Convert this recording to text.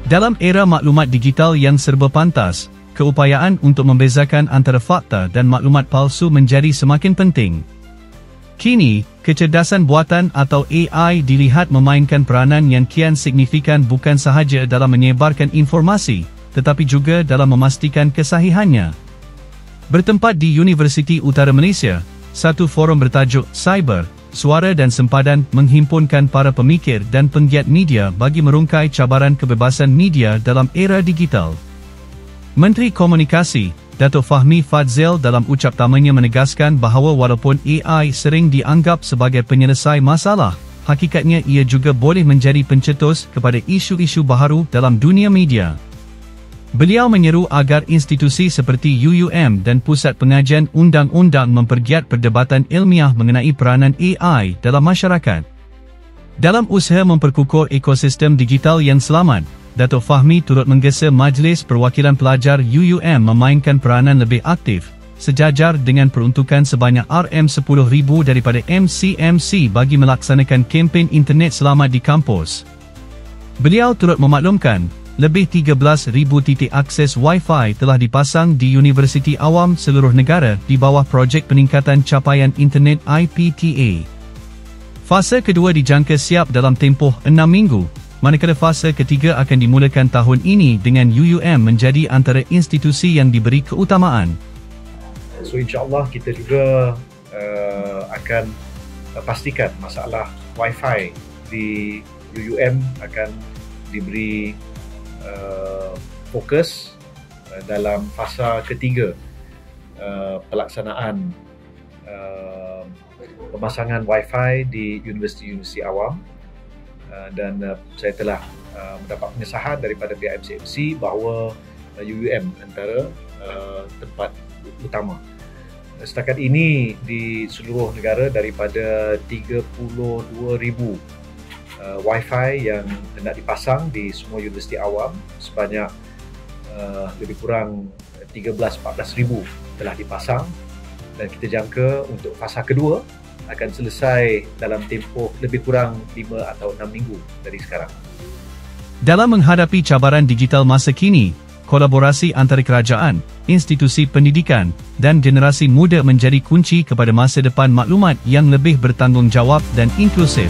Dalam era maklumat digital yang serba pantas, keupayaan untuk membezakan antara fakta dan maklumat palsu menjadi semakin penting. Kini, kecerdasan buatan atau AI dilihat memainkan peranan yang kian signifikan bukan sahaja dalam menyebarkan informasi, tetapi juga dalam memastikan kesahihannya. Bertempat di Universiti Utara Malaysia, satu forum bertajuk Cyber, Suara dan Sempadan menghimpunkan para pemikir dan penggiat media bagi merungkai cabaran kebebasan media dalam era digital. Menteri Komunikasi, Datuk Fahmi Fadzil dalam ucap tamanya menegaskan bahawa walaupun AI sering dianggap sebagai penyelesai masalah, hakikatnya ia juga boleh menjadi pencetus kepada isu-isu baharu dalam dunia media. Beliau menyeru agar institusi seperti UUM dan Pusat Pengajian Undang-Undang mempergiat perdebatan ilmiah mengenai peranan AI dalam masyarakat. Dalam usaha memperkukuh ekosistem digital yang selamat, Datuk Fahmi turut menggesa Majlis Perwakilan Pelajar UUM memainkan peranan lebih aktif, sejajar dengan peruntukan sebanyak RM10,000 daripada MCMC bagi melaksanakan kempen internet selamat di kampus. Beliau turut memaklumkan, lebih 13,000 titik akses Wi-Fi telah dipasang di universiti awam seluruh negara di bawah projek peningkatan capaian internet IPTA. Fasa kedua dijangka siap dalam tempoh 6 minggu, manakala fasa ketiga akan dimulakan tahun ini dengan UUM menjadi antara institusi yang diberi keutamaan. So insyaAllah kita juga akan pastikan masalah Wi-Fi di UUM akan diberi fokus dalam fasa ketiga pelaksanaan pemasangan Wi-Fi di universiti-universiti awam, dan saya telah mendapat pengesahan daripada pihak MCMC bahawa UUM antara tempat utama. Setakat ini di seluruh negara daripada 32,000 Wi-Fi yang hendak dipasang di semua universiti awam, sebanyak lebih kurang 13-14,000 telah dipasang, dan kita jangka untuk fasa kedua akan selesai dalam tempoh lebih kurang 5 atau 6 minggu dari sekarang. Dalam menghadapi cabaran digital masa kini, kolaborasi antara kerajaan, institusi pendidikan, dan generasi muda menjadi kunci kepada masa depan maklumat yang lebih bertanggungjawab dan inklusif.